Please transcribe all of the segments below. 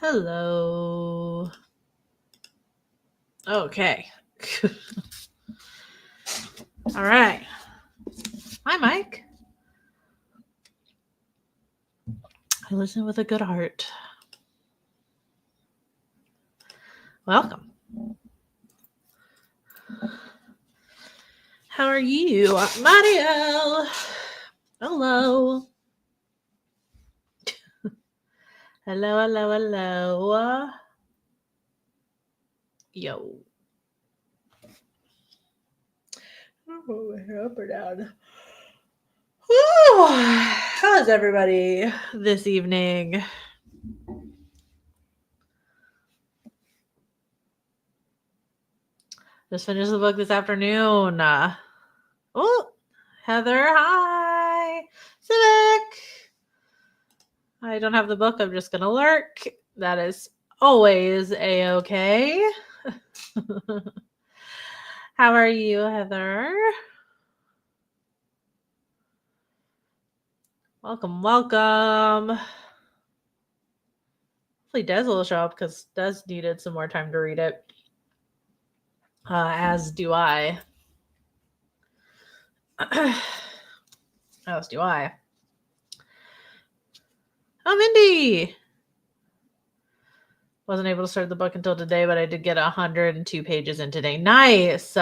Hello. Okay. All right. Hi, Mike. I listen with a good heart. Welcome. How are you, Mario? Hello. Hello. Yo. Up or down? How is everybody this evening? Just finished the book this afternoon. Oh, Heather, hi. Civic. I don't have the book. I'm just going to lurk. That is always a-okay. How are you, Heather? Welcome. Hopefully Des will show up because Des needed some more time to read it. As do I. As do I. Oh, Mindy! Wasn't able to start the book until today, but I did get 102 pages in today. Nice.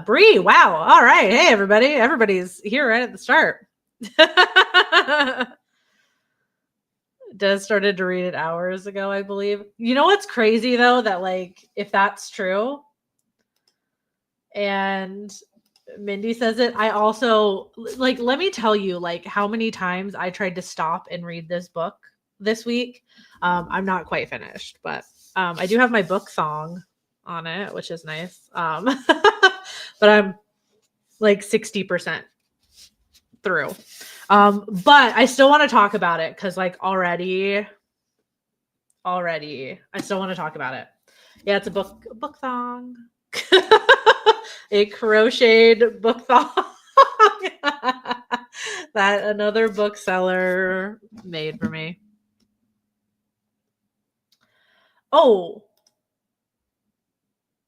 Bree, wow. All right. Hey, everybody. Everybody's here right at the start. Des started to read it hours ago, I believe. You know what's crazy, though? That, like, if that's true, and Mindy says it, I also, like, let me tell you, like, how many times I tried to stop and read this book this week. I'm not quite finished, but I do have my book song on it, which is nice. But I'm like 60% through. But I still want to talk about it because, like, already, I still want to talk about it. Yeah, it's a book song. A crocheted book thong that another bookseller made for me. Oh,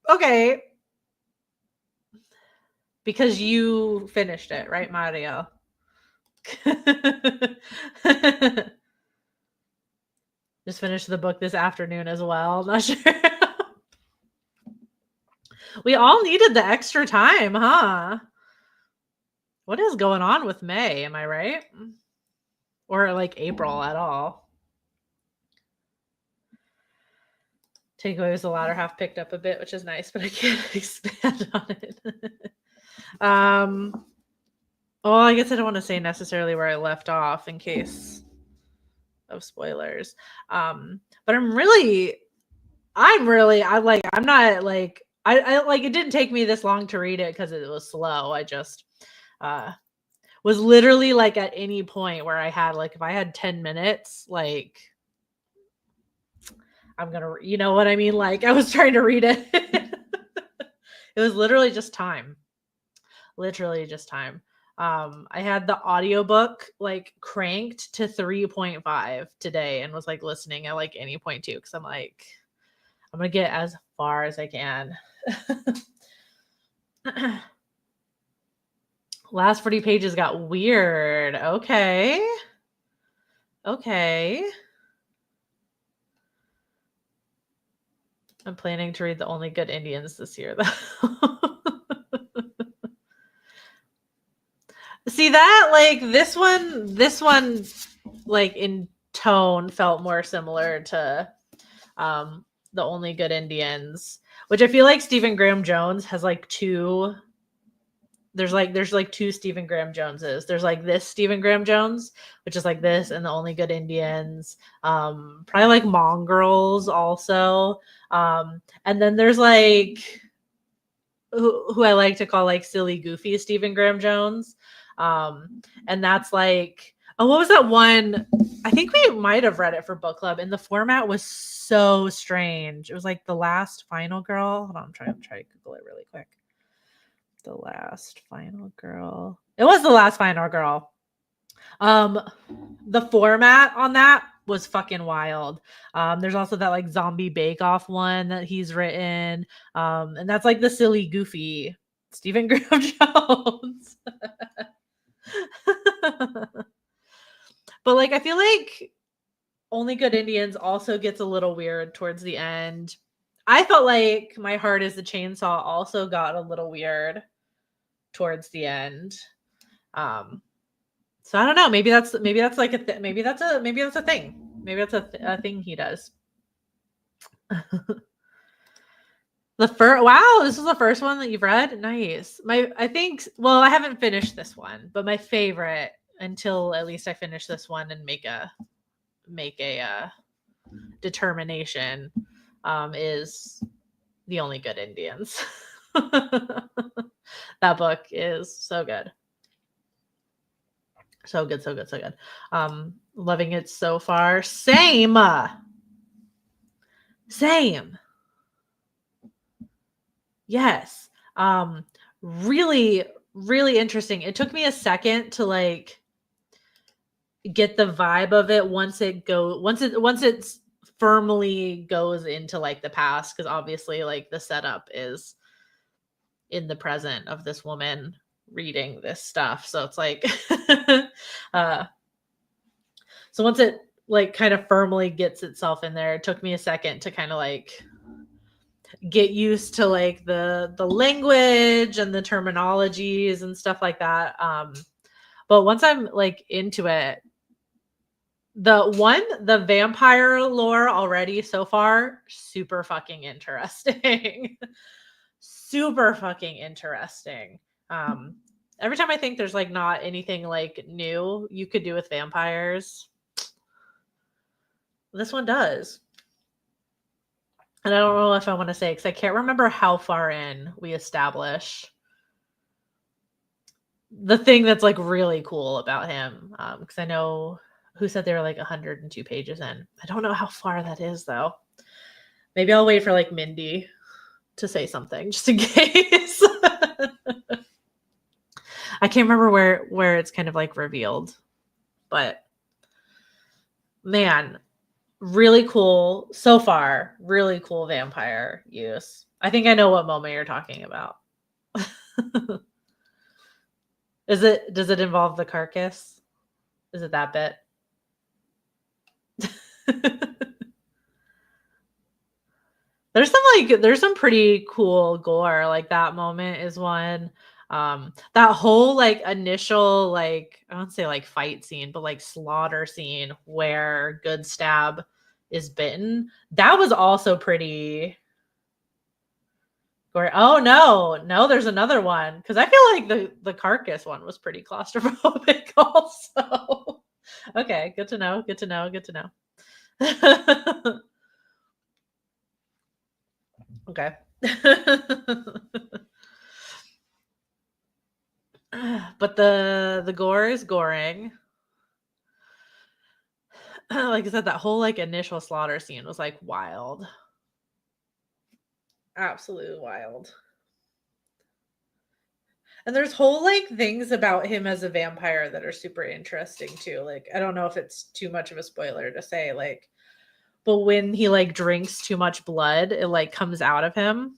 okay. Because you finished it, right, Mario? Just finished the book this afternoon as well. Not sure. We all needed the extra time, huh? What is going on with May? Am I right? Or like April at all? Takeaways, the latter half picked up a bit, which is nice, but I can't expand on it. Well, I guess I don't want to say necessarily where I left off in case of spoilers. But I'm not like I like it didn't take me this long to read it because it was slow. I just was literally like at any point where I had, like, if I had 10 minutes, like, I'm gonna, you know what I mean? Like, I was trying to read it. It was literally just time. Literally just time. I had the audiobook like cranked to 3.5 today and was like listening at like any point too, because I'm like, I'm gonna get as far as I can. Last 40 pages got weird. Okay. I'm planning to read The Only Good Indians this year, though. See that? Like, this one, like, in tone felt more similar to The Only Good Indians, which I feel like Stephen Graham Jones has like two. There's like two Stephen Graham Joneses. There's like this Stephen Graham Jones, which is like this, and The Only Good Indians. Probably like Mongrels also. And then there's like who I like to call like silly goofy Stephen Graham Jones. And that's like, oh, what was that one? I think we might have read it for book club, and the format was so strange. It was like The Last Final Girl. Hold on, I'm trying to Google it really quick. The Last Final Girl. It was The Last Final Girl. The format on that was fucking wild. There's also that like zombie bake off one that he's written. And that's like the silly, goofy Stephen Graham Jones. But like I feel like Only Good Indians also gets a little weird towards the end. I felt like My Heart is a Chainsaw also got a little weird towards the end. So I don't know. Maybe that's like a maybe that's a thing. Maybe that's a thing he does. Wow, this is the first one that you've read. Nice. I haven't finished this one, but my favorite until at least I finish this one and make a determination is The Only Good Indians. That book is so good. So good. Loving it so far. Same. Yes. Really, really interesting. It took me a second to like get the vibe of it once it's firmly goes into like the past, because obviously like the setup is in the present of this woman reading this stuff. So it's like so once it like kind of firmly gets itself in there, it took me a second to kind of like get used to like the language and the terminologies and stuff like that. But once I'm like into it, the vampire lore already so far, super fucking interesting. Super fucking interesting. Every time I think there's like not anything like new you could do with vampires, this one does. And I don't know if I want to say, because I can't remember how far in we establish the thing that's like really cool about him. Because I know who said they were like 102 pages in. I don't know how far that is though. Maybe I'll wait for like Mindy to say something just in case. I can't remember where it's kind of like revealed, but man, really cool so far. Really cool vampire use. I think I know what moment you're talking about. Does it involve the carcass? Is it that bit? There's some pretty cool gore. Like that moment is one. That whole like initial like, I don't say like fight scene, but like slaughter scene where Good Stab is bitten. That was also pretty gory. Oh no, there's another one, because I feel like the carcass one was pretty claustrophobic also. Okay, good to know. Okay. But the gore is goring. Like I said, that whole like initial slaughter scene was like wild. Absolutely wild. And there's whole like things about him as a vampire that are super interesting too. Like I don't know if it's too much of a spoiler to say, like, but when he like drinks too much blood, it like comes out of him.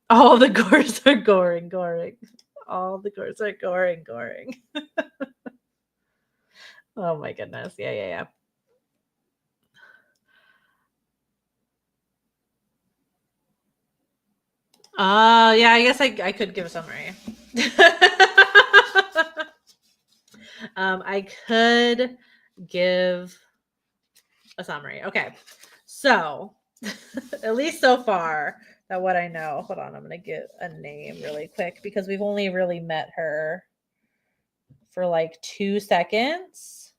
All the gores are goring. All the gores are goring. Oh my goodness. Yeah. Yeah, I guess I could give a summary. I could give a summary. Okay. So, at least so far, that what I know. Hold on, I'm going to get a name really quick because we've only really met her for like 2 seconds.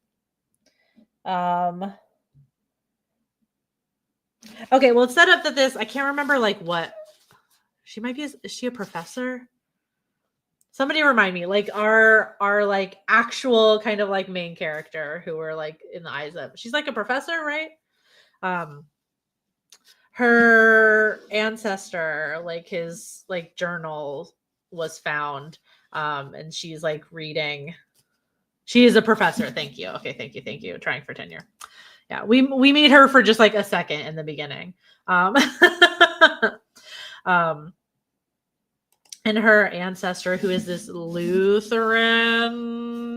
Okay, well, it's set up that this, I can't remember like what she might be. Is she a professor? Somebody remind me, like our like actual kind of like main character who we're like in the eyes of. She's like a professor, right? Her ancestor, like his like journal was found, and she's like reading. She is a professor. Thank you. Okay, thank you. Trying for tenure. Yeah, we meet her for just like a second in the beginning. Um, and her ancestor, who is this Lutheran,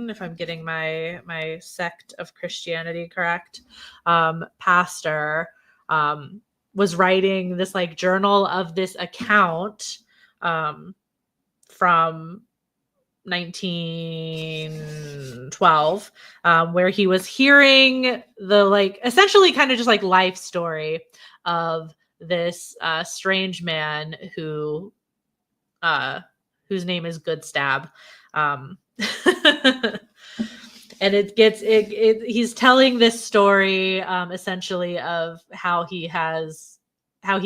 if I'm getting my sect of Christianity correct, pastor, was writing this like journal of this account from 1912, where he was hearing the like essentially kind of just like life story of this strange man whose name is Good Stab. And he's telling this story essentially of how he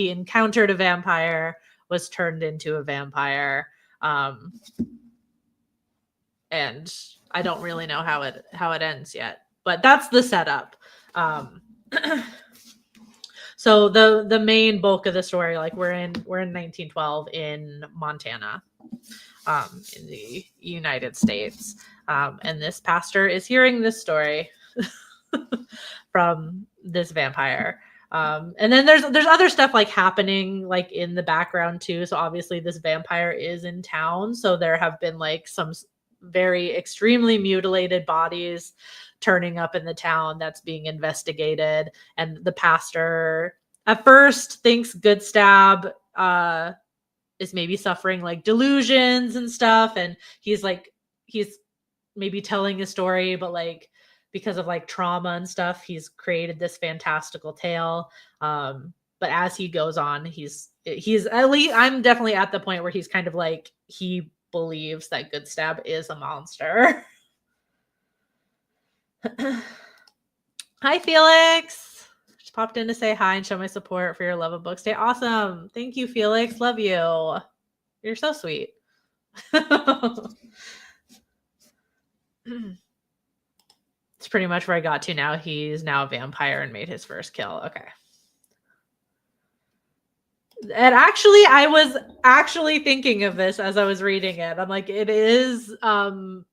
encountered a vampire, was turned into a vampire, and I don't really know how it ends yet, but that's the setup. So the main bulk of the story, like we're in 1912 in Montana, in the United States, and this pastor is hearing this story from this vampire. And then there's other stuff like happening like in the background too. So obviously this vampire is in town, so there have been like some very extremely mutilated bodies turning up in the town that's being investigated, and the pastor at first thinks Good Stab is maybe suffering like delusions and stuff, and he's maybe telling a story, but like because of like trauma and stuff, he's created this fantastical tale. But as he goes on, he's at least, I'm definitely at the point where he's kind of like, he believes that Good Stab is a monster. Hi, Felix. Just popped in to say hi and show my support for your love of books day. Awesome. Thank you, Felix. Love you. You're so sweet. It's pretty much where I got to now. He's now a vampire and made his first kill. Okay. And actually, I was actually thinking of this as I was reading it. I'm like, it is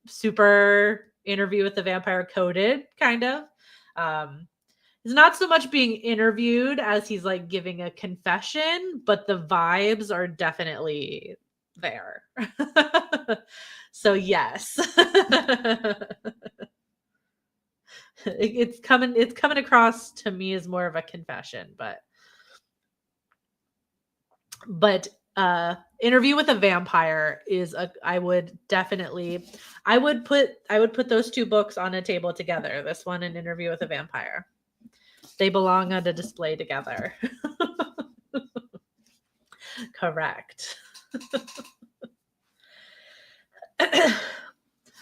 super Interview with the Vampire coded, kind of. He's not so much being interviewed as he's like giving a confession, but the vibes are definitely there. So yes. It's coming across to me as more of a confession, but Interview with a Vampire is I would put those two books on a table together, this one and Interview with a Vampire. They belong on a display together. Correct.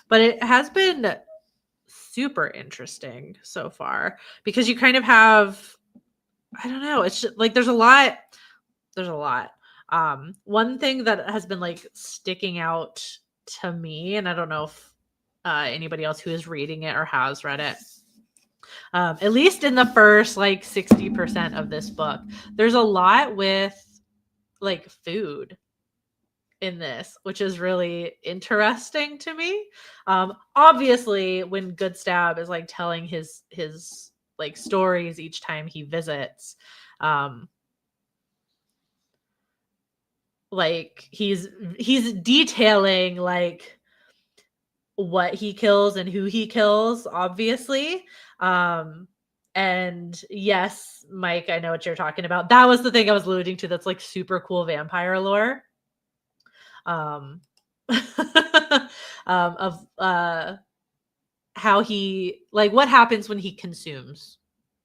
But it has been super interesting so far because you kind of have, I don't know, it's just like there's a lot. One thing that has been like sticking out to me, and I don't know if anybody else who is reading it or has read it, at least in the first like 60% of this book, there's a lot with like food in this, which is really interesting to me. Obviously when Good Stab is like telling his like stories each time he visits, like he's detailing like what he kills and who he kills, obviously. And yes, Mike, I know what you're talking about. That was the thing I was alluding to, that's like super cool vampire lore. Of how he, like, what happens when he consumes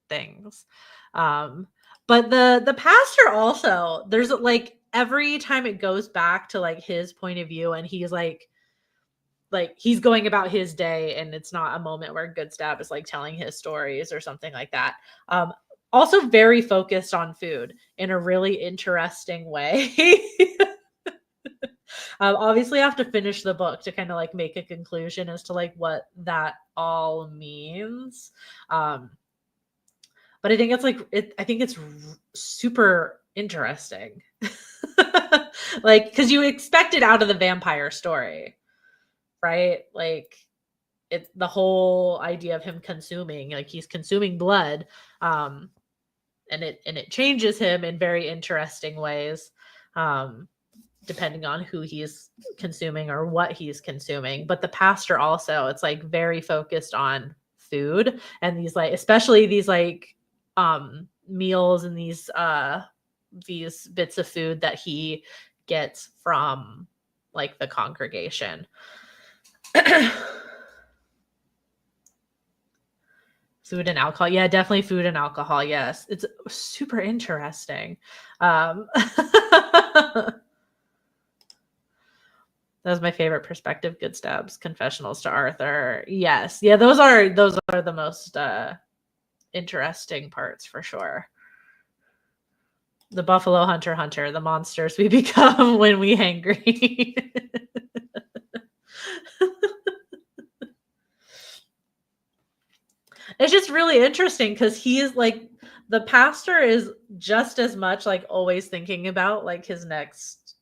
things. But the pastor also, there's like every time it goes back to like his point of view, and he's like he's going about his day, and it's not a moment where Good Stab is like telling his stories or something like that. Also very focused on food in a really interesting way. Obviously I have to finish the book to kind of like make a conclusion as to like what that all means. But I think it's like I think it's super interesting. Like, because you expect it out of the vampire story, right? Like it's the whole idea of him consuming, like he's consuming blood, and it changes him in very interesting ways, depending on who he's consuming or what he's consuming. But the pastor also, it's like very focused on food and these like, especially these like meals and these bits of food that he gets from like the congregation. Food and alcohol. Yeah, definitely food and alcohol. Yes. It's super interesting. That was my favorite perspective. Good Stabs, Confessionals to Arthur. Yes. Yeah, those are the most interesting parts for sure. The Buffalo Hunter, the monsters we become when we hangry. It's just really interesting because he's like, the pastor is just as much like always thinking about like his next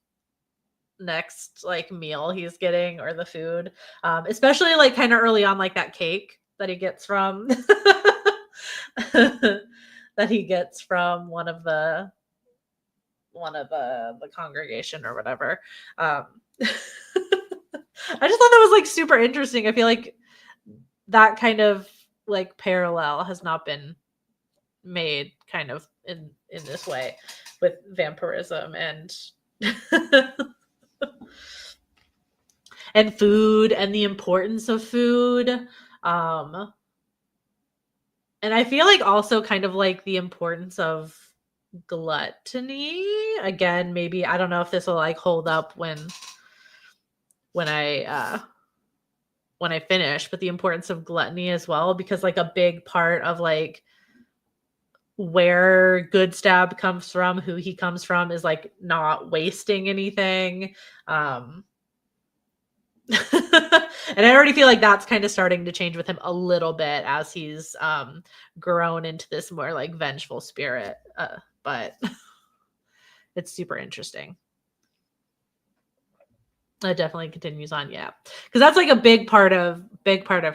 like meal he's getting or the food, especially like kind of early on, like that cake that he gets from that he gets from one of the congregation or whatever. I just thought that was like super interesting. I feel like that kind of like parallel has not been made kind of in this way with vampirism and and food and the importance of food, and I feel like also kind of like the importance of gluttony. Again, maybe I don't know if this will like hold up when I finish, but the importance of gluttony as well, because like a big part of like where Good Stab comes from, who he comes from, is like not wasting anything. And I already feel like that's kind of starting to change with him a little bit as he's grown into this more like vengeful spirit. But it's super interesting. It definitely continues on, yeah, because that's like a big part of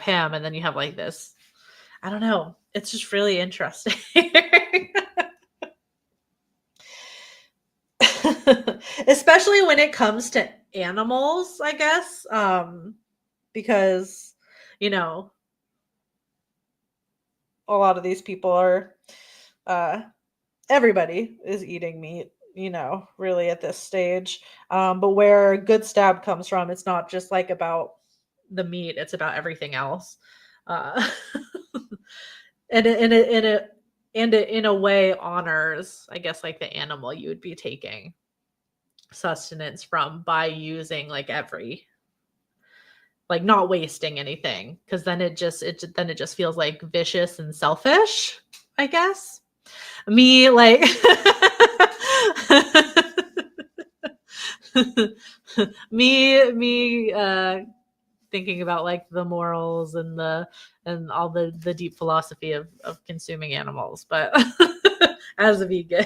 him, and then you have like this. I don't know. It's just really interesting. Especially when it comes to animals, I guess. Because, you know, a lot of these people are, everybody is eating meat, you know, really at this stage. But where Good Stab comes from, it's not just like about the meat, it's about everything else. And it in a way honors, I guess, like the animal you would be taking sustenance from by using like like not wasting anything, because then it just feels like vicious and selfish, I guess. Me like me thinking about like the morals and all the deep philosophy of consuming animals, but as a vegan,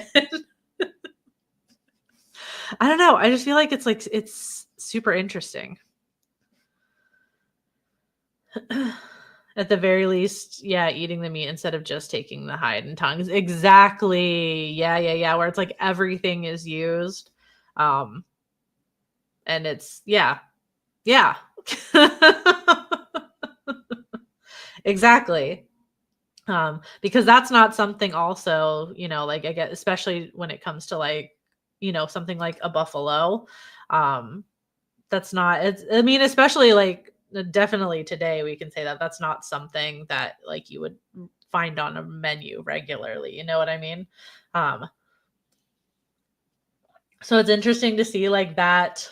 I don't know, I just feel like it's super interesting. At the very least, yeah, eating the meat instead of just taking the hide and tongues. Exactly. Yeah, where it's like everything is used. And it's yeah. Exactly. Because that's not something also, you know, like I get, especially when it comes to like, you know, something like a buffalo. That's not, it's, I mean, especially like definitely today we can say that that's not something that like you would find on a menu regularly, you know what I mean? So it's interesting to see like that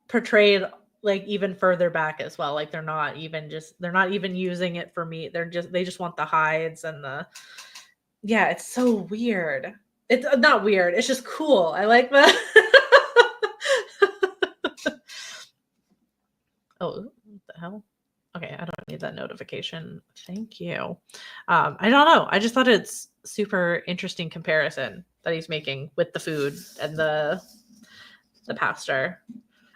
portrayed like even further back as well. Like they're not even using it for meat. They just want the hides and the, yeah, it's so weird. It's not weird. It's just cool. I like that. Oh, what the hell? Okay, I don't need that notification. Thank you. I don't know. I just thought it's super interesting comparison that he's making with the food and the pastor.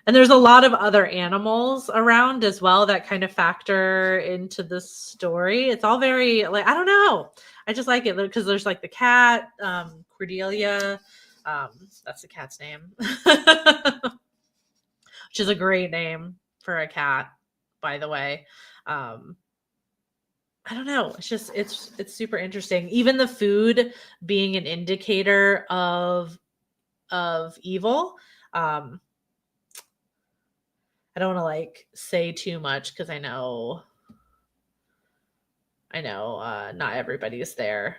And there's a lot of other animals around as well that kind of factor into the story. It's all very like, I don't know. I just like it because there's like the cat, Cordelia. That's the cat's name, which is a great name for a cat, by the way. I don't know. It's just it's super interesting. Even the food being an indicator of evil. I don't want to like say too much because I know not everybody's there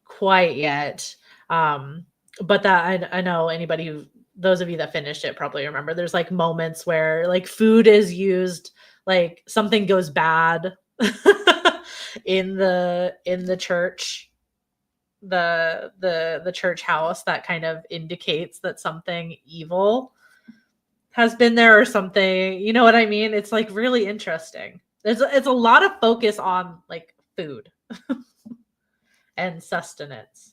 quite yet. But that I know anybody who those of you that finished it probably remember there's like moments where like food is used, like something goes bad in the church, the church house, that kind of indicates that something evil has been there or something. You know what I mean? It's like really interesting. It's a lot of focus on like food and sustenance.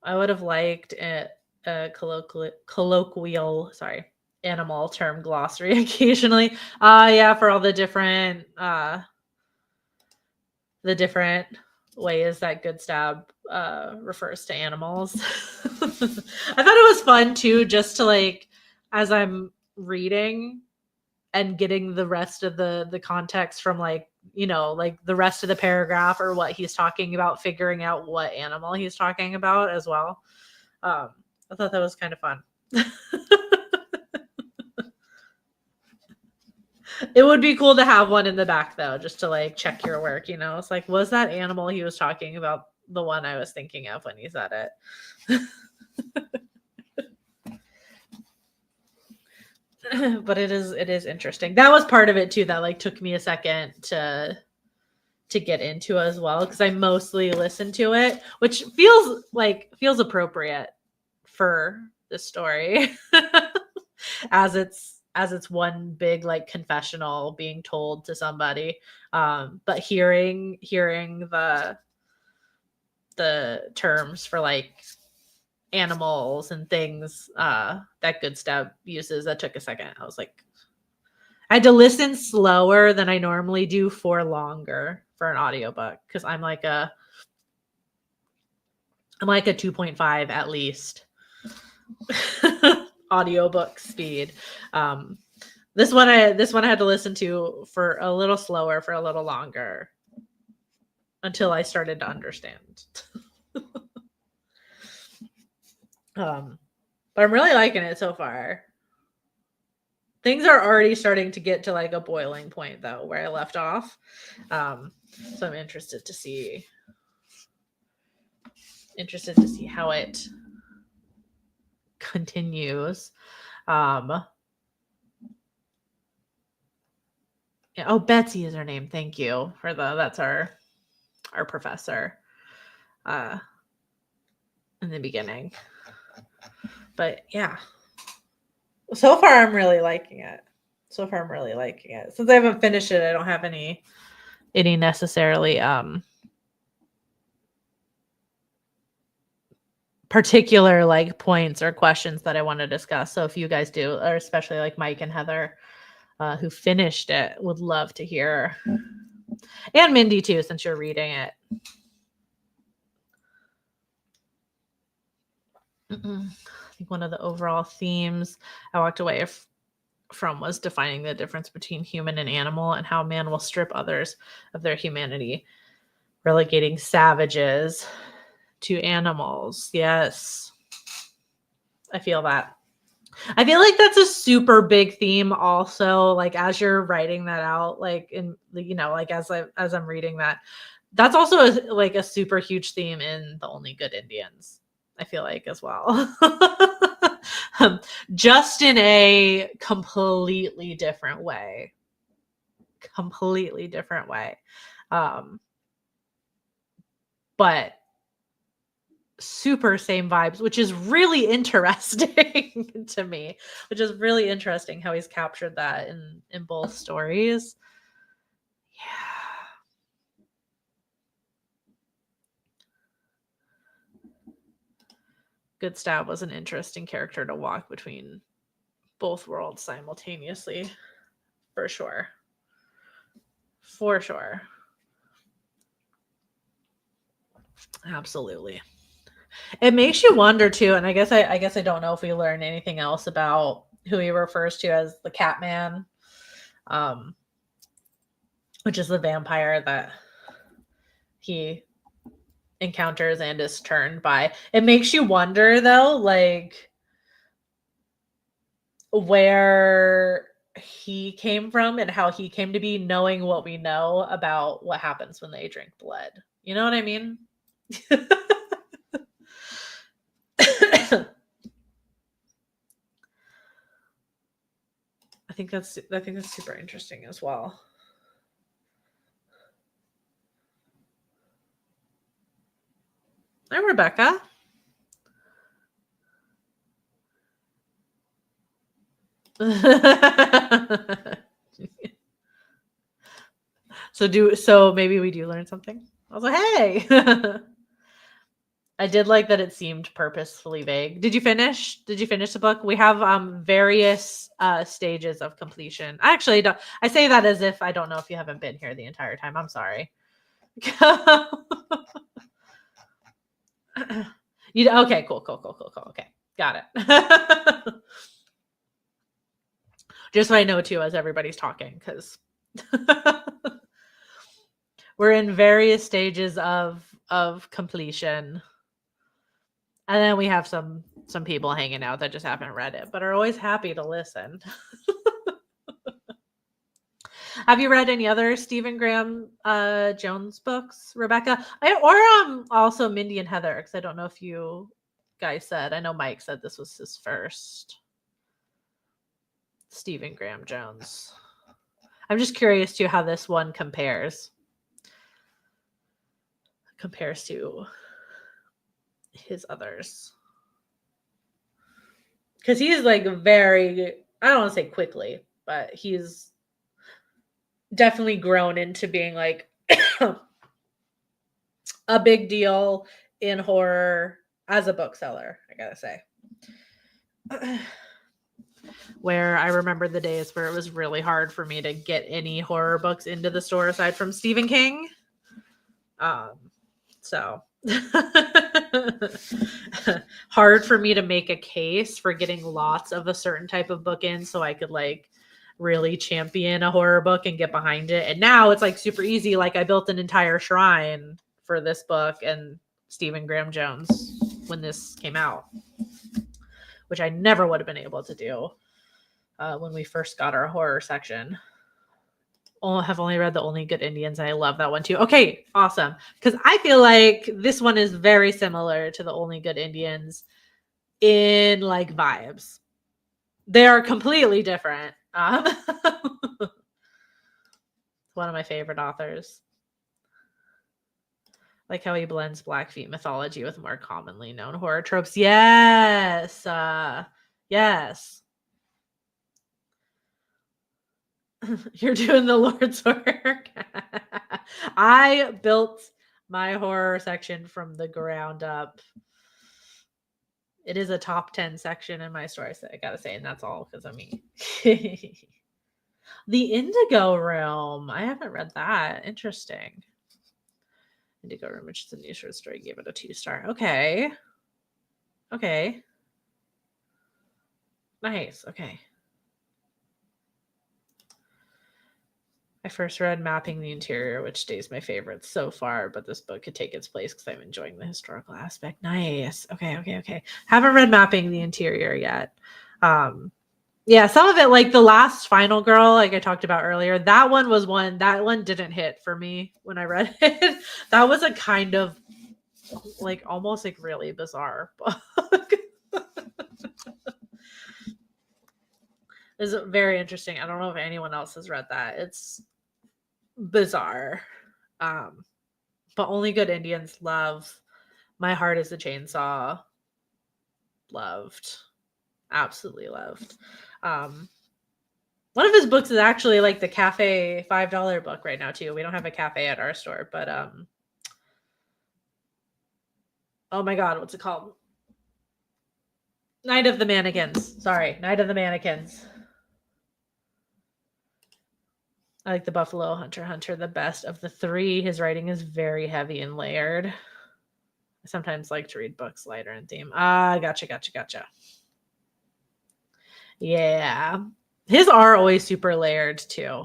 I would have liked a colloquial, animal term glossary occasionally. Yeah, for all the different ways that Good Stab refers to animals. I thought it was fun too, just to like, as I'm reading and getting the rest of the context from like, like the rest of the paragraph or what he's talking about, figuring out what animal he's talking about as well. I thought that was kind of fun. It would be cool to have one in the back though, just to like check your work, It's like, was that animal he was talking about the one I was thinking of when he said it? But it is interesting. That was part of it too that like took me a second to get into as well, because I mostly listened to it, which feels appropriate for the story. as it's one big like confessional being told to somebody, but hearing the terms for like animals and things that Good Stab uses, that took a second. I was like, I had to listen slower than I normally do for longer for an audiobook, because I'm like a 2.5 at least audiobook speed. This one I had to listen to for a little slower for a little longer until I started to understand. But I'm really liking it so far. Things are already starting to get to like a boiling point though, where I left off. So I'm interested to see how it continues. Yeah, oh, Betsy is her name. Thank you for that's our professor in the beginning. But yeah, so far I'm really liking it. Since I haven't finished it, I don't have any necessarily particular like points or questions that I want to discuss. So if you guys do, or especially like Mike and Heather, who finished it, would love to hear, and Mindy too, since you're reading it. I think one of the overall themes I walked away from was defining the difference between human and animal, and how man will strip others of their humanity, relegating savages to animals. Yes, I feel that. I feel like that's a super big theme also, like as you're writing that out, like in like as I'm reading that, that's also like a super huge theme in The Only Good Indians, I feel like, as well. Just in a completely different way. But super same vibes, which is really interesting to me, which is really interesting how he's captured that in both stories. Good Stab was an interesting character to walk between both worlds simultaneously, for sure. For sure. Absolutely. It makes you wonder too, and I guess I don't know if we learn anything else about who he refers to as the Catman, um, which is the vampire that he encounters and is turned by. It makes you wonder though, like where he came from and how he came to be, knowing what we know about what happens when they drink blood. You know what I mean? I think that's super interesting as well. Hi, Rebecca. So maybe we do learn something. I was like, hey. I did like that it seemed purposefully vague. Did you finish the book? We have various stages of completion. I actually don't. I say that as if I don't know if you haven't been here the entire time. I'm sorry. You okay, cool. Okay. Got it. Just so I know too as everybody's talking, because we're in various stages of completion. And then we have some people hanging out that just haven't read it, but are always happy to listen. Have you read any other Stephen Graham Jones books, Rebecca? Or also Mindy and Heather? Because I don't know if you guys said. I know Mike said this was his first Stephen Graham Jones. I'm just curious to how this one compares to his others. Because he's like very, I don't want to say quickly, but he's definitely grown into being like a big deal in horror as a bookseller, I gotta say. Where I remember the days where it was really hard for me to get any horror books into the store aside from Stephen King. So hard for me to make a case for getting lots of a certain type of book in so I could like really champion a horror book and get behind it. And now it's like super easy. Like I built an entire shrine for this book and Stephen Graham Jones when this came out, which I never would have been able to do when we first got our horror section. Have only read The Only Good Indians. I love that one too. Okay, awesome. Because I feel like this one is very similar to The Only Good Indians in like vibes. They are completely different. One of my favorite authors. Like how he blends Blackfeet mythology with more commonly known horror tropes. Yes. Yes. You're doing the Lord's work. I built my horror section from the ground up. It is a top 10 section in my store, I gotta say, and that's all because of me. The Indigo Realm. I haven't read that. Interesting. Indigo Room, which is a new short story, gave it a 2-star. Okay. Nice. Okay. I first read Mapping the Interior, which stays my favorite so far, but this book could take its place because I'm enjoying the historical aspect. Nice. Okay. Haven't read Mapping the Interior yet. Yeah, some of it, like the last Final Girl, like I talked about earlier, that one didn't hit for me when I read it. That was a kind of like almost like really bizarre book. It's very interesting. I don't know if anyone else has read that. It's bizarre. But Only Good Indians, love. My Heart is a Chainsaw, loved. Absolutely loved. One of his books is actually like the cafe $5 book right now too. We don't have a cafe at our store, but oh my god, what's it called? Night of the Mannequins. Sorry, Night of the Mannequins. I like the Buffalo Hunter the best of the three. His writing is very heavy and layered. I sometimes like to read books lighter in theme. Gotcha. Yeah. His are always super layered too.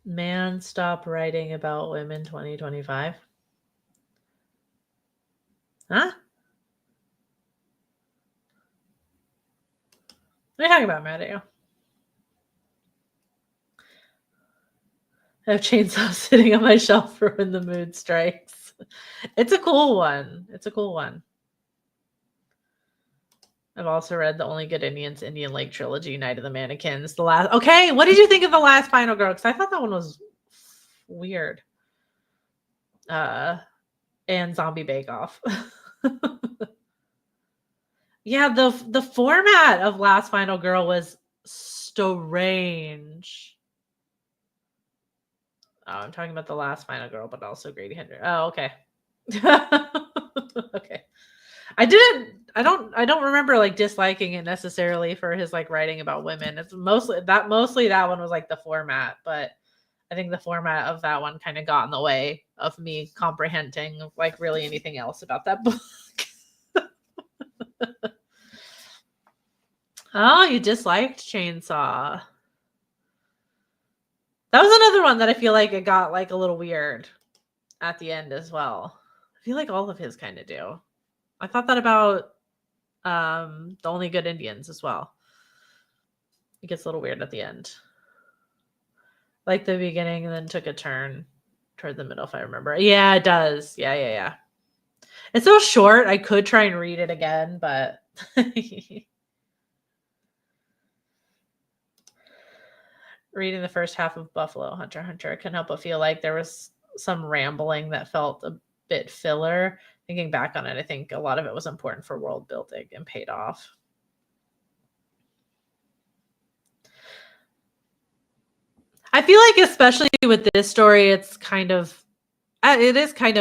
Man, stop writing about women 2025. Huh? What are you talking about, Matthew? I have chainsaw sitting on my shelf for when the mood strikes. It's a cool one. I've also read the Only Good Indians Indian Lake trilogy, Night of the Mannequins. The last. Okay, what did you think of the last Final Girl? Because I thought that one was weird. And Zombie Bake Off. Yeah, the format of Last Final Girl was strange. Oh, I'm talking about the Last Final Girl, but also Grady Hendrix. Oh, okay. Okay. I don't remember like disliking it necessarily for his like writing about women. It's mostly that one was like the format, but I think the format of that one kind of got in the way of me comprehending like really anything else about that book. Oh, you disliked Chainsaw. That was another one that I feel like it got like a little weird at the end as well. I feel like all of his kind of do. I thought that about The Only Good Indians as well. It gets a little weird at the end. Like the beginning and then took a turn toward the middle if I remember. Yeah, it does. Yeah. It's so short. I could try and read it again, but reading the first half of Buffalo Hunter I couldn't help but feel like there was some rambling that felt a bit filler. Thinking back on it, I think a lot of it was important for world building and paid off. I feel like especially with this story, it is kind of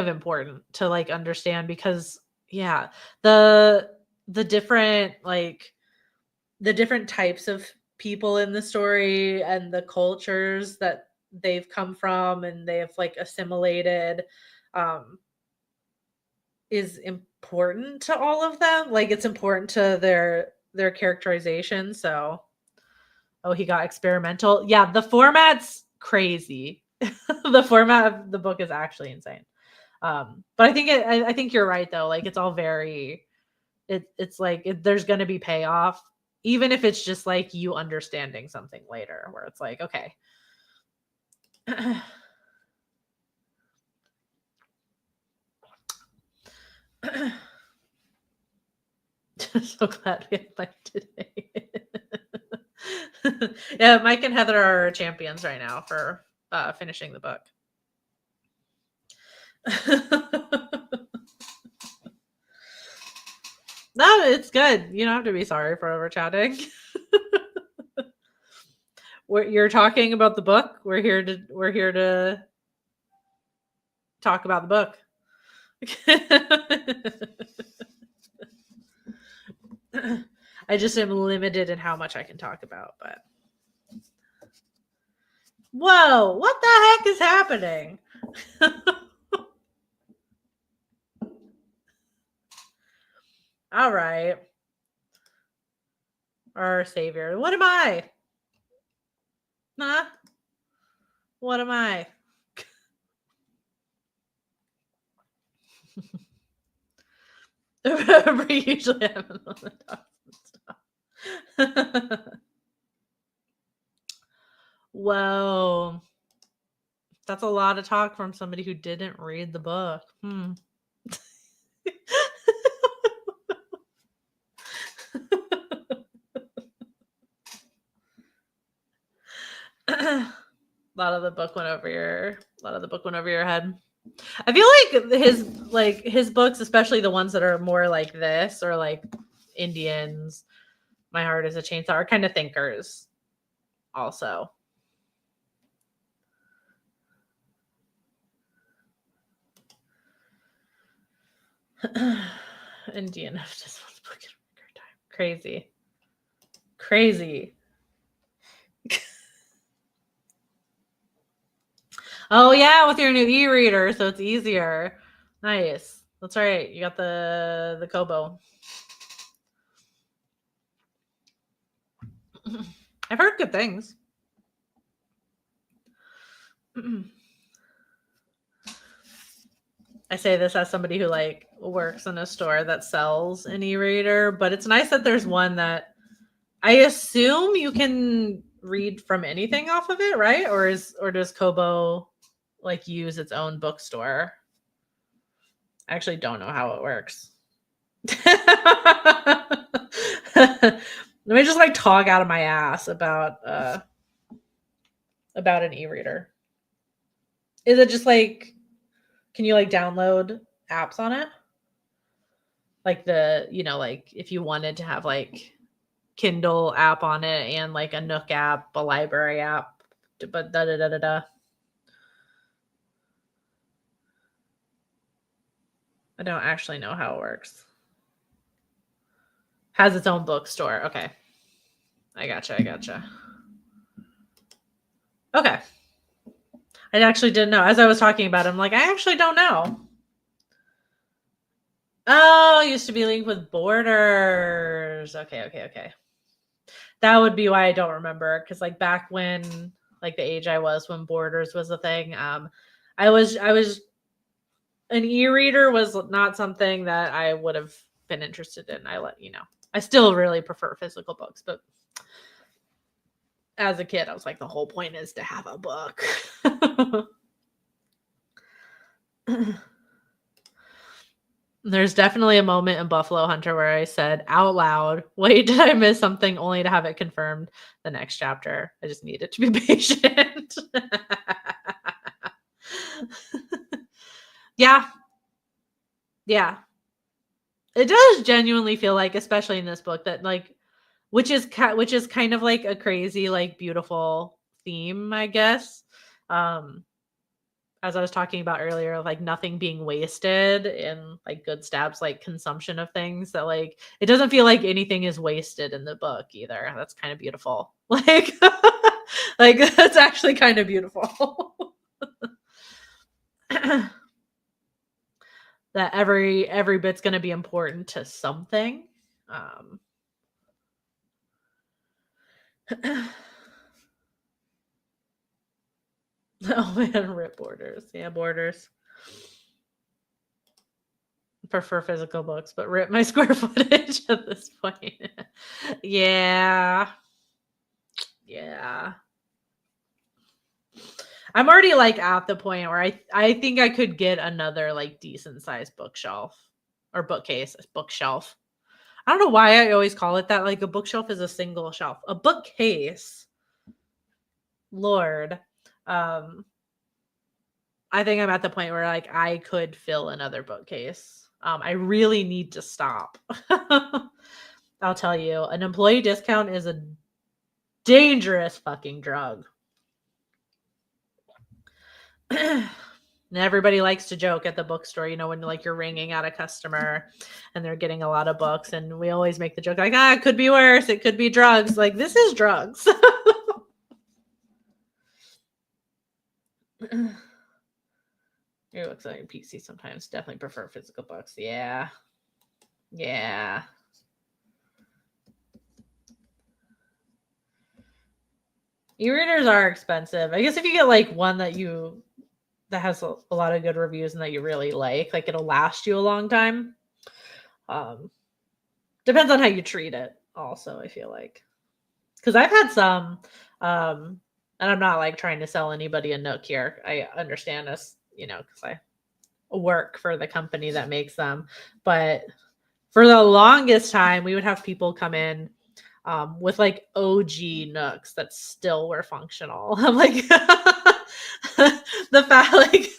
important to like understand because yeah, the different the different types of people in the story and the cultures that they've come from and they have like assimilated is important to all of them. Like it's important to their characterization. So, oh, he got experimental. Yeah, the format's crazy. The format of the book is actually insane. But I think you're right though. Like it's all very it's like there's going to be payoff even if it's just like you understanding something later where it's like okay. So glad we had Mike today. Yeah, Mike and Heather are champions right now for finishing the book. No, it's good. You don't have to be sorry for over chatting. You're talking about the book. We're here to talk about the book. I just am limited in how much I can talk about, but whoa, what the heck is happening? All right. Our savior. What am I? Huh? What am I? We usually have the stuff. Whoa. That's a lot of talk from somebody who didn't read the book. A lot of the book went over your head. I feel like his books, especially the ones that are more like this or like Indians, My Heart is a Chainsaw, are kind of thinkers also. Indian of this one's book in record time. Crazy. Crazy. Oh yeah, with your new e-reader, so it's easier. Nice. That's right. You got the Kobo. I've heard good things. I say this as somebody who like works in a store that sells an e-reader, but it's nice that there's one that I assume you can read from anything off of it, right? Or does Kobo like use its own bookstore? I actually don't know how it works. Let me just like talk out of my ass about an e-reader. Is it just like, can you like download apps on it? Like like if you wanted to have like Kindle app on it and like a Nook app, a library app, but da da da da da. I don't actually know how it works. Has its own bookstore. Okay. I gotcha. Okay. I actually didn't know. As I was talking about it, I'm like, I actually don't know. Oh, it used to be linked with Borders. Okay. That would be why I don't remember. Because like back when, like the age I was when Borders was a thing, I was an e-reader was not something that I would have been interested in. I let you know. I still really prefer physical books, but as a kid, I was like, the whole point is to have a book. There's definitely a moment in Buffalo Hunter where I said out loud, wait, did I miss something, only to have it confirmed the next chapter. I just needed to be patient. Yeah. It does genuinely feel like, especially in this book, that like which is kind of like a crazy, like beautiful theme, I guess. As I was talking about earlier, like nothing being wasted in like Good Stab's like consumption of things, that like it doesn't feel like anything is wasted in the book either. That's kind of beautiful. Like like that's actually kind of beautiful. That every bit's going to be important to something. Oh man, rip Borders. Yeah, Borders. Prefer physical books, but rip my square footage at this point. Yeah. I'm already like at the point where I think I could get another like decent sized bookshelf or bookshelf. I don't know why I always call it that. Like a bookshelf is a single shelf. A bookcase. Lord. I think I'm at the point where like I could fill another bookcase. I really need to stop. I'll tell you, an employee discount is a dangerous fucking drug. And everybody likes to joke at the bookstore, when like you're ringing out a customer and they're getting a lot of books, and we always make the joke like, it could be worse. It could be drugs. Like, this is drugs. It looks like PC sometimes. Definitely prefer physical books. Yeah. E-readers are expensive. I guess if you get like one that has a lot of good reviews and that you really like it'll last you a long time. Depends on how you treat it also, I feel like. Because I've had some, and I'm not like trying to sell anybody a Nook here. I understand this, because I work for the company that makes them. But for the longest time, we would have people come in with like OG Nooks that still were functional. I'm like, the fact like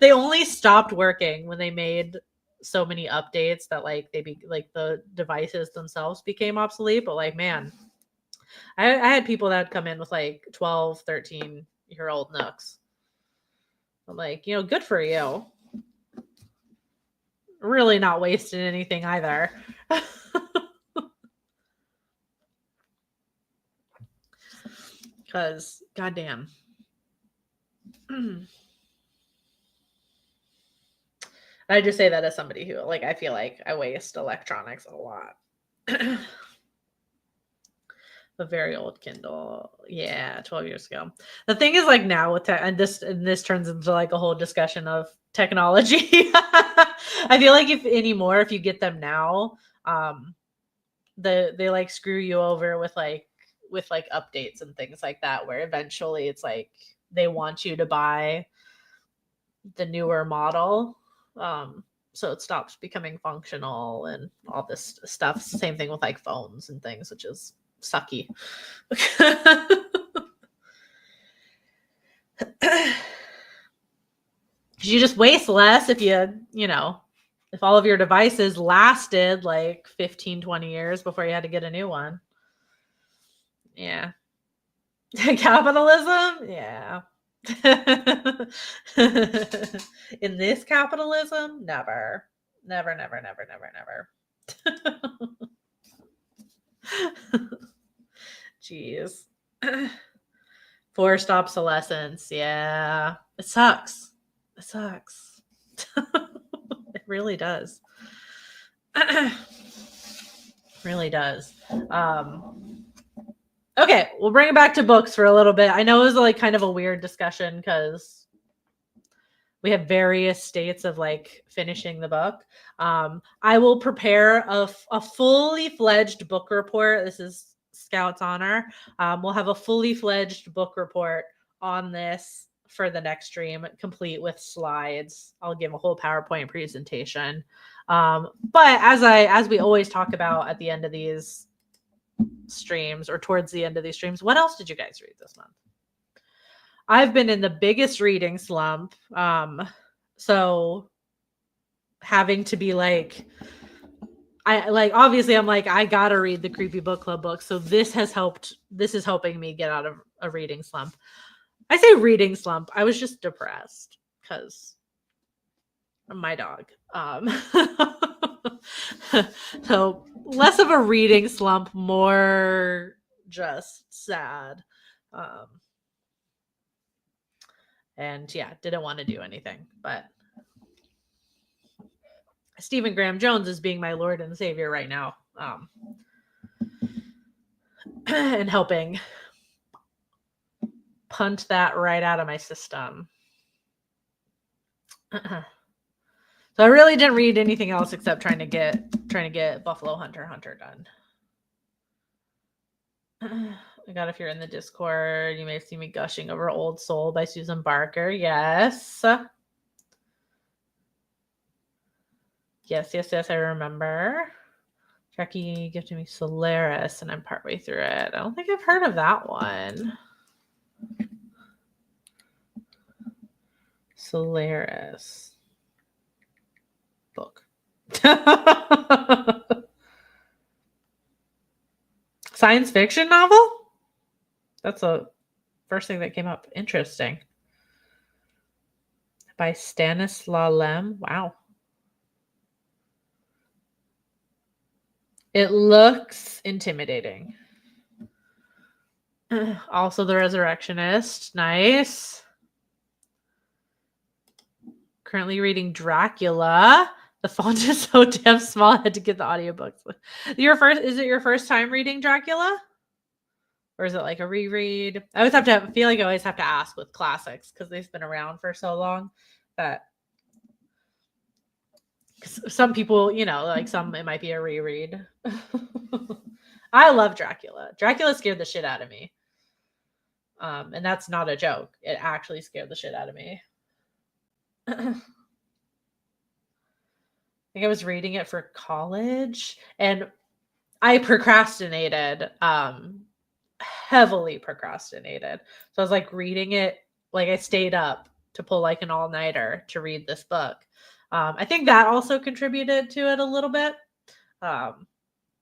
they only stopped working when they made so many updates that like like the devices themselves became obsolete. But like, man, I had people that come in with like 12, 13-year-old Nooks. I'm like, good for you. really not wasting anything either. Because, goddamn. I just say that as somebody who, like, I feel like I waste electronics a lot. A very old Kindle. Yeah, 12 years ago. The thing is, like, now with and this turns into like a whole discussion of technology. I feel like if you get them now, they like screw you over with updates and things like that, where eventually it's like they want you to buy the newer model. So it stops becoming functional and all this stuff. Same thing with like phones and things, which is sucky. You just waste less if if all of your devices lasted like 15, 20 years before you had to get a new one. Yeah. Capitalism? Yeah. In this capitalism? Never. Never, never, never, never, never. Jeez. Forced obsolescence. Yeah. It sucks. It sucks. It really does. Really does. Okay, we'll bring it back to books for a little bit. I know it was like kind of a weird discussion because we have various states of like finishing the book. I will prepare a fully fledged book report. This is Scout's honor. We'll have a fully fledged book report on this for the next stream, complete with slides. I'll give a whole PowerPoint presentation. But as we always talk about at the end of these streams or towards the end of these streams, what else did you guys read this month? I've been in the biggest reading slump. So having to be like, obviously I'm like, I gotta read the Creepy Book Club book. So this is helping me get out of a reading slump. I say reading slump. I was just depressed because my dog. So less of a reading slump, more just sad. And yeah, didn't want to do anything. But Stephen Graham Jones is being my Lord and Savior right now. And helping punt that right out of my system. So I really didn't read anything else except trying to get Buffalo Hunter done. I got, if you're in the Discord, you may have seen me gushing over Old Soul by Susan Barker. Yes. Yes, I remember. Jackie gifted me Solaris, and I'm partway through it. I don't think I've heard of that one. Solaris book. Science fiction novel? That's the first thing that came up. Interesting. By Stanislaw Lem. Wow. It looks intimidating. Also, The Resurrectionist. Nice. Currently reading Dracula. The font is so damn small. I had to get the audiobooks. Is it your first time reading Dracula? Or is it like a reread? I feel like I always have to ask with classics because they've been around for so long that some people, like some, it might be a reread. I love Dracula. Dracula scared the shit out of me. And that's not a joke. It actually scared the shit out of me. I think I was reading it for college and I procrastinated, heavily procrastinated. So I was like reading it, like I stayed up to pull like an all-nighter to read this book. I think that also contributed to it a little bit.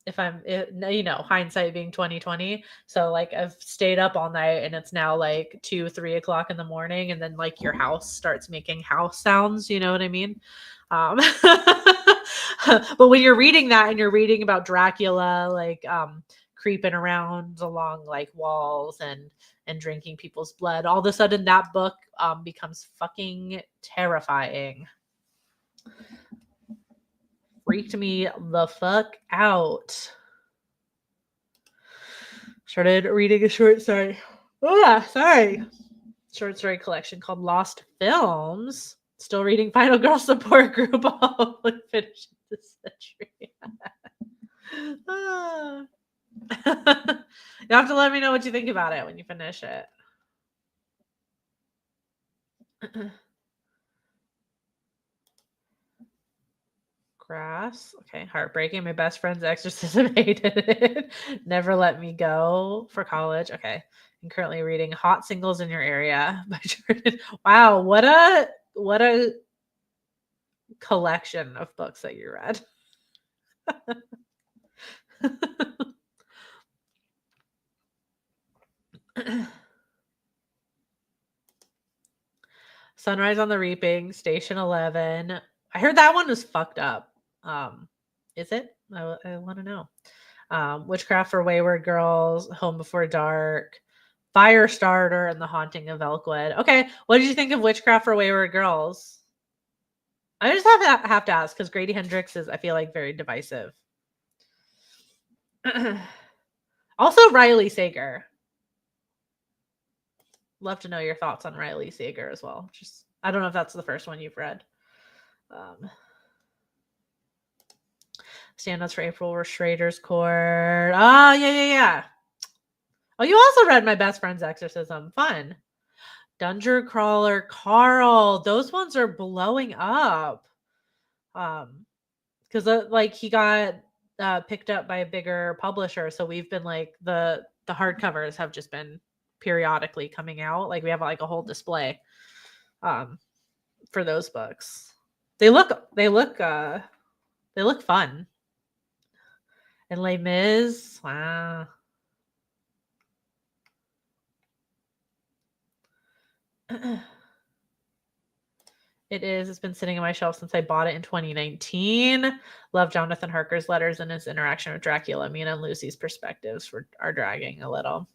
If I'm, hindsight being 2020. So like I've stayed up all night and it's now like 2-3 o'clock in the morning. And then like your house starts making house sounds. You know what I mean? But when you're reading that and you're reading about Dracula, like creeping around along like walls and drinking people's blood, all of a sudden that book becomes fucking terrifying. Freaked me the fuck out. Started reading a short story. Short story collection called Lost Films. Still reading Final Girl Support Group all finishing this century. You have to let me know what you think about it when you finish it. Grass. Okay. Heartbreaking. My best friend's exorcism hated it. Never let me go for college. Okay. I'm currently reading Hot Singles in Your Area by Jordan. Wow, what a collection of books that you read. Sunrise on the Reaping, Station 11. I heard that one was fucked up. Is it? I want to know. Witchcraft for Wayward Girls, Home Before Dark, Firestarter, and The Haunting of Elkwood. Okay, what did you think of Witchcraft for Wayward Girls? I just have to ask because Grady Hendrix is, I feel like, very divisive. Also, Riley Sager. Love to know your thoughts on Riley Sager as well. Just, I don't know if that's the first one you've read. Stand-ups for April were Schrader's Court. Oh, yeah. Oh, you also read My Best Friend's Exorcism. Fun. Dungeon Crawler Carl. Those ones are blowing up. Because like he got picked up by a bigger publisher, so we've been like the hardcovers have just been periodically coming out. Like we have like a whole display for those books. They look fun. And Les Mis, wow. It is. It's been sitting on my shelf since I bought it in 2019. Love Jonathan Harker's letters and his interaction with Dracula. Me and Lucy's perspectives are dragging a little.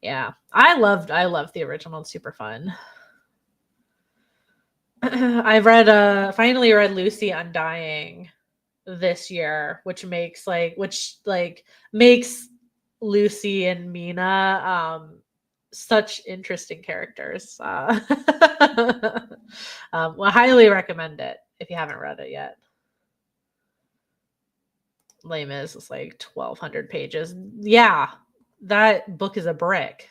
Yeah, I loved the original. It's super fun. I've finally read Lucy Undying this year, which makes Lucy and Mina such interesting characters. Well, highly recommend it if you haven't read it yet. Les Mis is like 1,200 pages. Yeah, that book is a brick.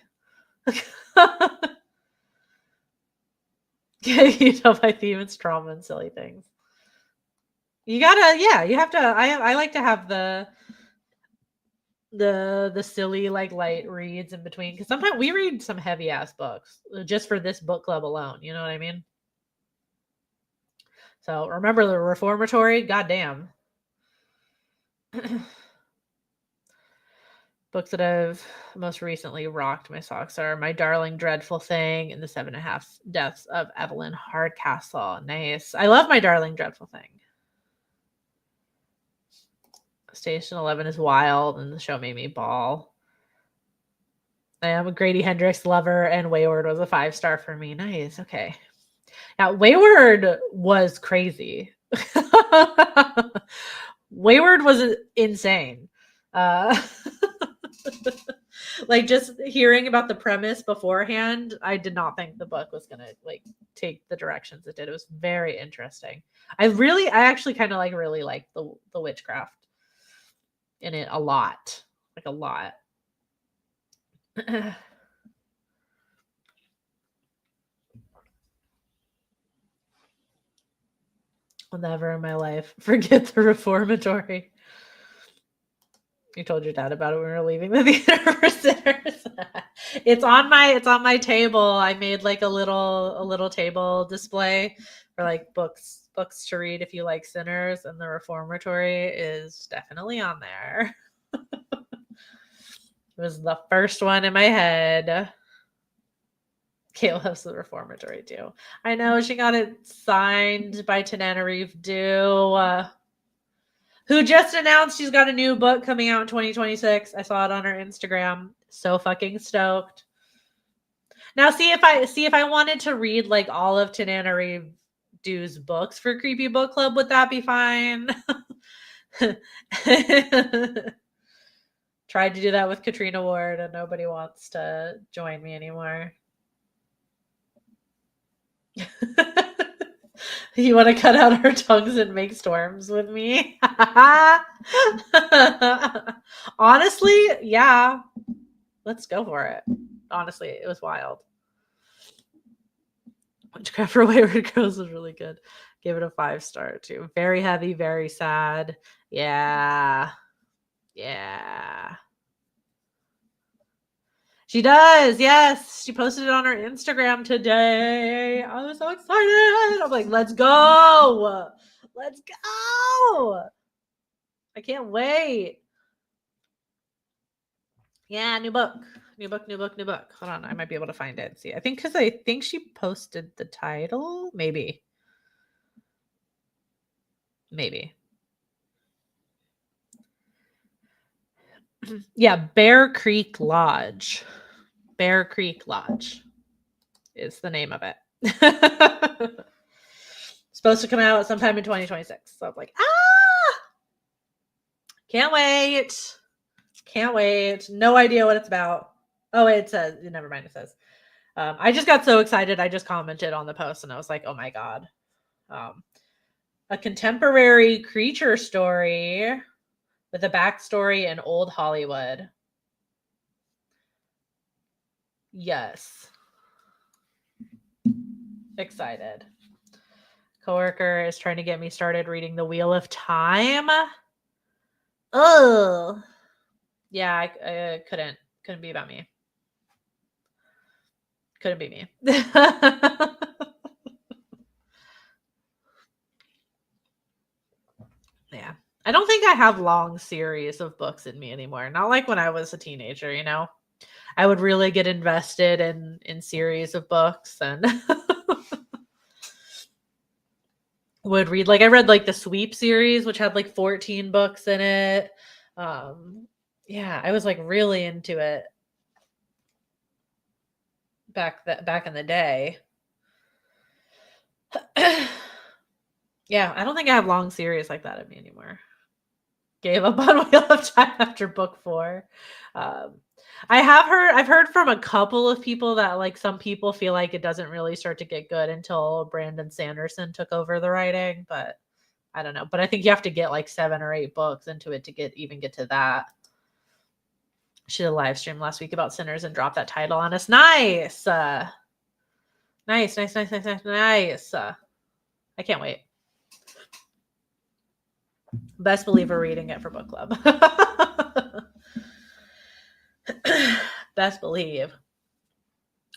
You know, by theme, it's trauma and silly things. You have to. I like to have the silly like light reads in between because sometimes we read some heavy ass books just for this book club alone. You know what I mean? So remember the Reformatory? Goddamn. Books that have most recently rocked my socks are My Darling Dreadful Thing and The 7.5 Deaths of Evelyn Hardcastle. Nice. I love My Darling Dreadful Thing. Station 11 is wild and the show made me bawl. I am a Grady Hendrix lover and Wayward was a 5-star for me. Nice. Okay. Now, Wayward was crazy. Wayward was insane. Like just hearing about the premise beforehand, I did not think the book was gonna like take the directions it did. It was very interesting. I actually kind of like really like the witchcraft in it a lot. Like a lot. I'll never in my life forget the Reformatory. You told your dad about it when we were leaving the theater for Sinners. It's on my table. I made like a little table display for like books to read if you like Sinners, and the Reformatory is definitely on there. It was the first one in my head. Kate loves the Reformatory too. I know she got it signed by Tananarive Dew, who just announced she's got a new book coming out in 2026. I saw it on her Instagram. So fucking stoked. Now, see if I wanted to read like all of Tananarive Dew's books for Creepy Book Club, would that be fine? Tried to do that with Katrina Ward, and nobody wants to join me anymore. You want to cut out our tongues and make storms with me? Honestly, yeah. Let's go for it. Honestly, it was wild. Witchcraft for Wayward Girls was really good. Give it a 5-star too. Very heavy, very sad. Yeah. Yeah. She does. Yes. She posted it on her Instagram today. I was so excited. I'm like, let's go. Let's go. I can't wait. Yeah, new book. New book. Hold on. I might be able to find it. See, I think she posted the title. Maybe. Yeah, Bear Creek Lodge. Bear Creek Lodge is the name of it. Supposed to come out sometime in 2026. So I'm like, can't wait. Can't wait. No idea what it's about. Oh, it says, never mind, it says. I just got so excited. I just commented on the post and I was like, oh my God. A contemporary creature story with a backstory in old Hollywood. Yes. Excited. Coworker is trying to get me started reading The Wheel of Time. Oh. Yeah, I couldn't be about me. Couldn't be me. Yeah. I don't think I have long series of books in me anymore. Not like when I was a teenager, you know? I would really get invested in series of books and would read, like I read like the Sweep series, which had like 14 books in it. Yeah, I was like really into it back in the day. Yeah, I don't think I have long series like that in me anymore. Gave up on Wheel of Time after book 4. I've heard from a couple of people that like some people feel like it doesn't really start to get good until Brandon Sanderson took over the writing, but I don't know. But I think you have to get like 7 or 8 books into it to get to that. She did a live stream last week about Sinners and dropped that title on us. Nice. Nice. I can't wait. Best believe we're reading it for book club. Best believe.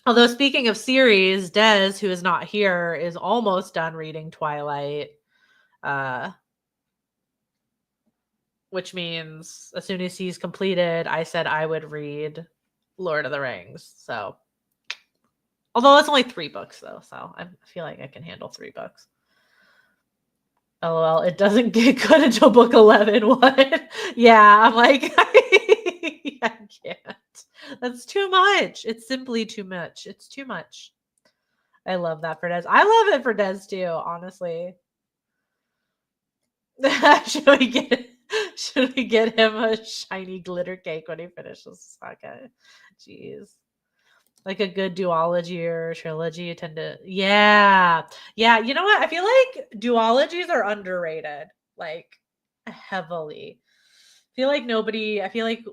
Although speaking of series, Des, who is not here, is almost done reading Twilight. Which means as soon as he's completed, I said I would read Lord of the Rings. So, although it's only 3 books though, so I feel like I can handle 3 books. LOL, it doesn't get good until book 11. What? Yeah, I'm like, I can't. That's too much. It's simply too much. It's too much. I love that for Des. I love it for Des too, honestly. Should we get him a shiny glitter cake when he finishes Saga? Jeez. Like a good duology or trilogy, you tend to yeah. You know what? I feel like duologies are underrated, like heavily. I feel like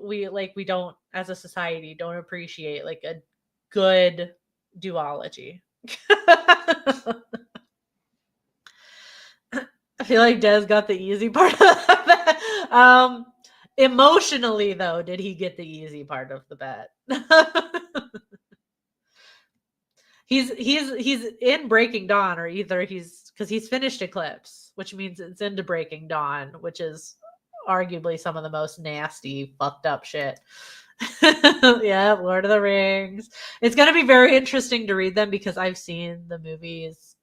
we don't, as a society, don't appreciate like a good duology. I feel like Des got the easy part of that. Emotionally, though, did he get the easy part of the bet? he's in Breaking Dawn, or either because he's finished Eclipse, which means it's into Breaking Dawn, which is arguably some of the most nasty, fucked up shit. Yeah, Lord of the Rings. It's going to be very interesting to read them because I've seen the movies.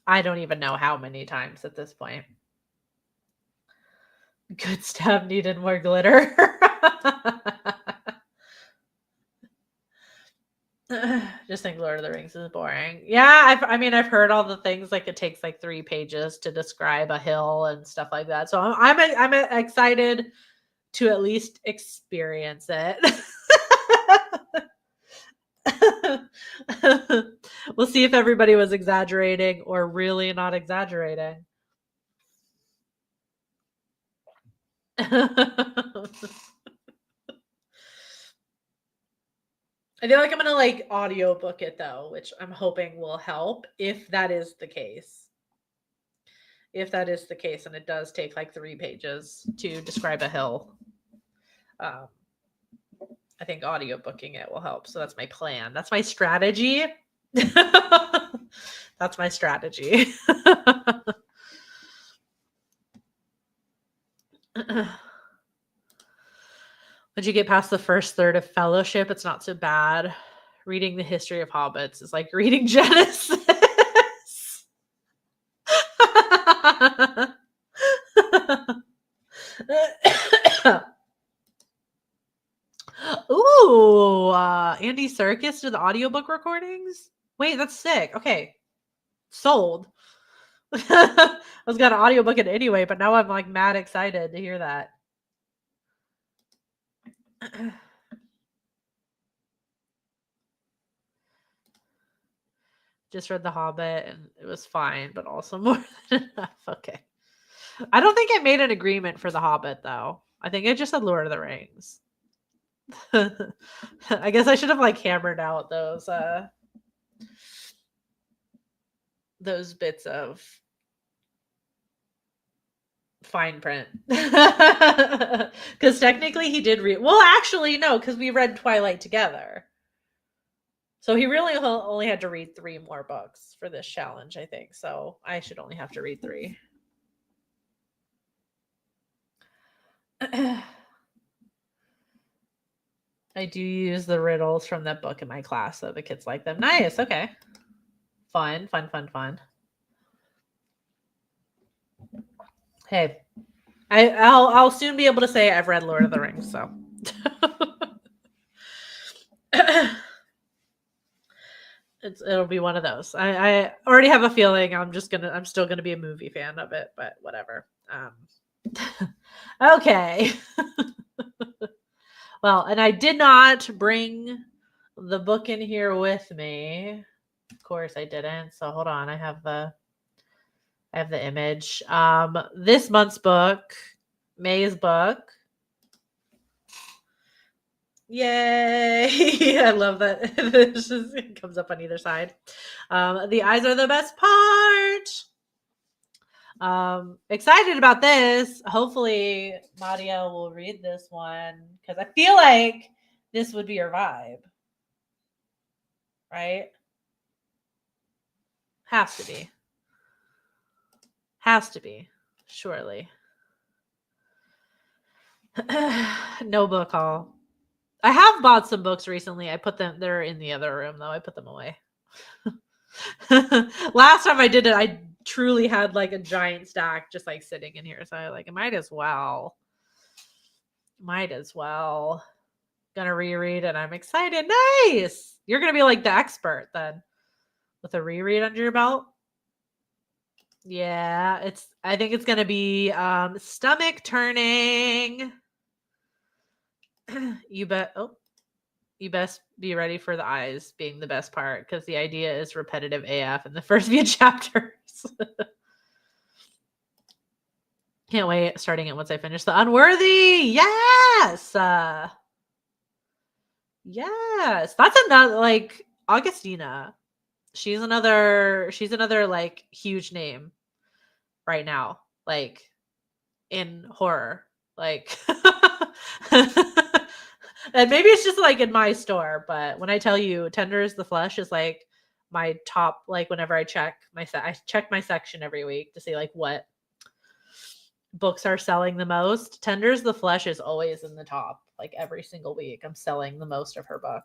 I don't even know how many times at this point. Good stuff needed more glitter. Just think Lord of the Rings is boring. Yeah, I mean, I've heard all the things like it takes like 3 pages to describe a hill and stuff like that. So I'm excited to at least experience it. We'll see if everybody was exaggerating or really not exaggerating. I feel like I'm gonna like audiobook it though, which I'm hoping will help if that is the case. If that is the case, and it does take like 3 pages to describe a hill, um, I think audiobooking it will help. So that's my plan. That's my strategy. That's my strategy. Once you get past the first third of Fellowship, it's not so bad. Reading the history of hobbits is like reading Genesis. Ooh, Andy Serkis did the audiobook recordings? Wait, that's sick. Okay. Sold. I was gonna audiobook it anyway, but now I'm like mad excited to hear that. Just read The Hobbit and it was fine, but also more than enough. Okay. I don't think I made an agreement for The Hobbit though. I think I just said Lord of the Rings. I guess I should have like hammered out those bits of fine print. Because technically he did read. Well, actually, no, because we read Twilight together. So he really only had to read 3 more books for this challenge, I think. So I should only have to read 3. I do use the riddles from that book in my class, so the kids like them. Nice. Okay. Fun. Hey, I'll soon be able to say I've read Lord of the Rings. So. It'll be one of those. I already have a feeling I'm still gonna be a movie fan of it, but whatever. Okay. Well, and I did not bring the book in here with me. Of course I didn't. So hold on. I have the image. This month's book, May's book. Yay! I love that. It comes up on either side. The eyes are the best part. Excited about this. Hopefully, Maria will read this one because I feel like this would be her vibe, right? Has to be, surely. No book haul. I have bought some books recently. They're in the other room though. I put them away. Last time I did it, I truly had like a giant stack just like sitting in here. So I like, I might as well. Gonna reread and I'm excited. Nice. You're gonna be like the expert then with a reread under your belt. Yeah, I think it's gonna be stomach turning. You best be ready for the eyes being the best part because the idea is repetitive AF in the first few chapters. Can't wait starting it once I finish The Unworthy. Yes. Yes. That's another like Augustina. She's another like huge name right now. Like in horror. Like and maybe it's just like in my store, but when I tell you Tender is the Flesh is like my top, like whenever I check my section every week to see like what books are selling the most. Tenders the Flesh is always in the top. Like every single week, I'm selling the most of her book,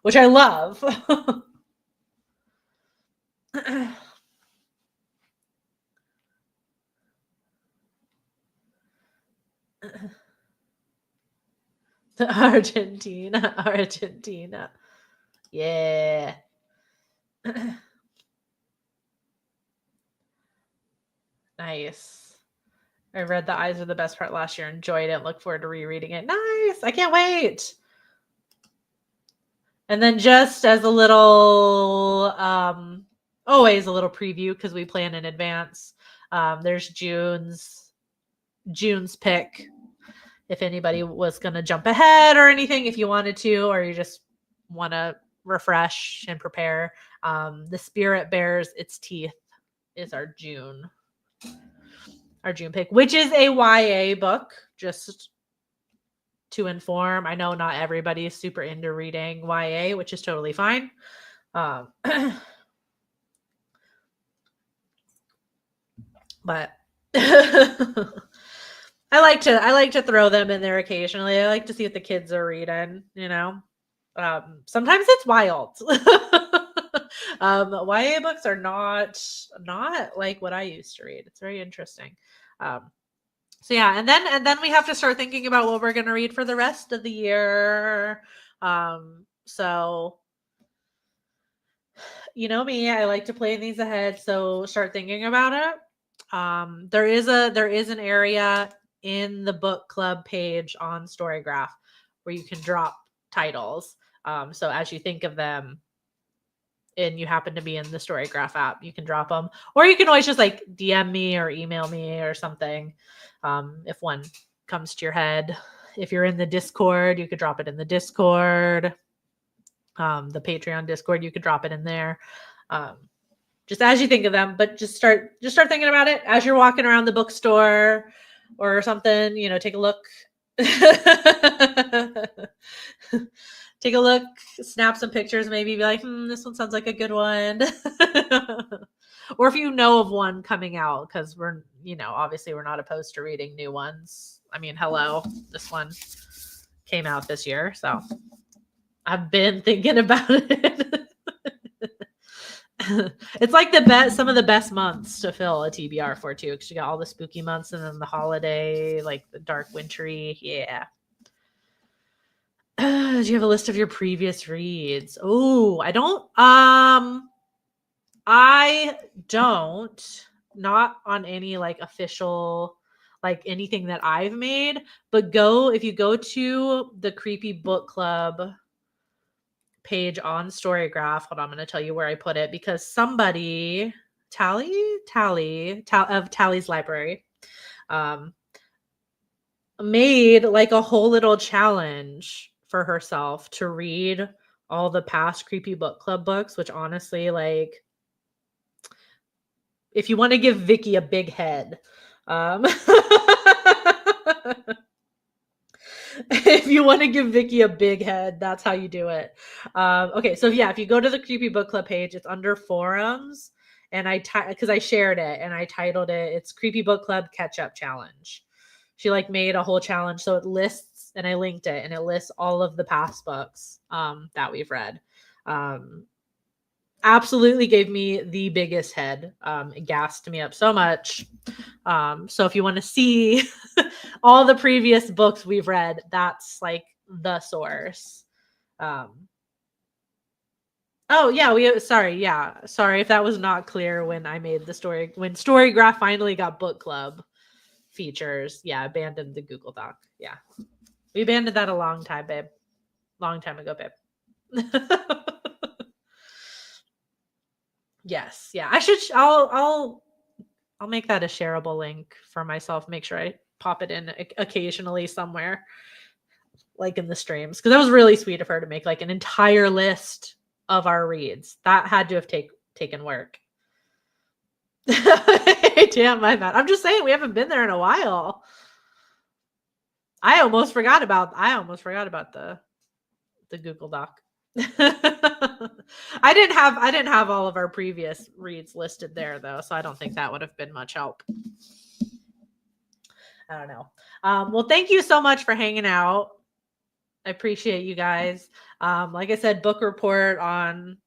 which I love. Argentina. Yeah. Nice. I read The Eyes Are the Best Part last year, enjoyed it, look forward to rereading it. Nice. I can't wait. And then just as a little always a little preview because we plan in advance. There's June's pick. If anybody was going to jump ahead or anything, if you wanted to, or you just want to refresh and prepare, The Spirit Bears Its Teeth is our June pick, which is a YA book, just to inform. I know not everybody is super into reading YA, which is totally fine. But I like to throw them in there occasionally. I like to see what the kids are reading, you know. Sometimes it's wild. YA books are not like what I used to read. It's very interesting. So yeah, and then we have to start thinking about what we're going to read for the rest of the year. So you know me, I like to plan these ahead, so start thinking about it. There is an area in the book club page on Storygraph where you can drop titles. So as you think of them and you happen to be in the Storygraph app, you can drop them, or you can always just like DM me or email me or something. If one comes to your head, if you're in the Discord, you could drop it in the Discord. The Patreon Discord, you could drop it in there. Just as you think of them, but just start thinking about it as you're walking around the bookstore or something, you know, take a look. Take a look, snap some pictures, maybe be like, this one sounds like a good one. Or if you know of one coming out, because we're, you know, obviously we're not opposed to reading new ones. I mean, hello, this one came out this year, so I've been thinking about it. It's like some of the best months to fill a TBR for too, because you got all the spooky months and then the holiday, like the dark wintry. Yeah. Do you have a list of your previous reads? Oh, I don't. I don't. Not on any like official, like anything that I've made. But if you go to the Creepy Book Club page on Storygraph. Hold on, I'm going to tell you where I put it because somebody, Tally of Tally's Library, made like a whole little challenge for herself to read all the past Creepy Book Club books, which honestly, like, if you want to give Vicky a big head, if you want to give Vicky a big head, that's how you do it. Okay, so yeah, if you go to the Creepy Book Club page, it's under forums, and because I shared it and I titled it, it's Creepy Book Club Catch Up Challenge. She like made a whole challenge, so it lists, and I linked it, and it lists all of the past books that we've read. Absolutely gave me the biggest head. It gassed me up so much. So if you want to see all the previous books we've read, that's like the source. Oh yeah, sorry if that was not clear when I made the story. When Storygraph finally got book club features, yeah, abandoned the Google Doc. Yeah, we abandoned that a long time ago, babe. Yes, yeah. I'll make that a shareable link for myself. Make sure I pop it in occasionally somewhere, like in the streams, because that was really sweet of her to make like an entire list of our reads. That had to have taken work. Damn, my bad. I'm just saying we haven't been there in a while. I almost forgot about the Google Doc. I didn't have all of our previous reads listed there though, so I don't think that would have been much help. I don't know. Well, thank you so much for hanging out. I appreciate you guys. Like I said, book report on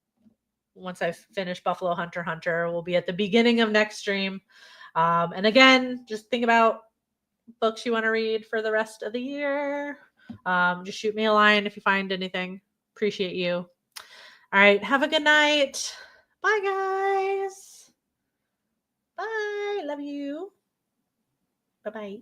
once I finish Buffalo Hunter Hunter will be at the beginning of next stream. And again, just think about books you want to read for the rest of the year. Just shoot me a line if you find anything. Appreciate you. All right. Have a good night. Bye, guys. Bye. Love you. Bye bye.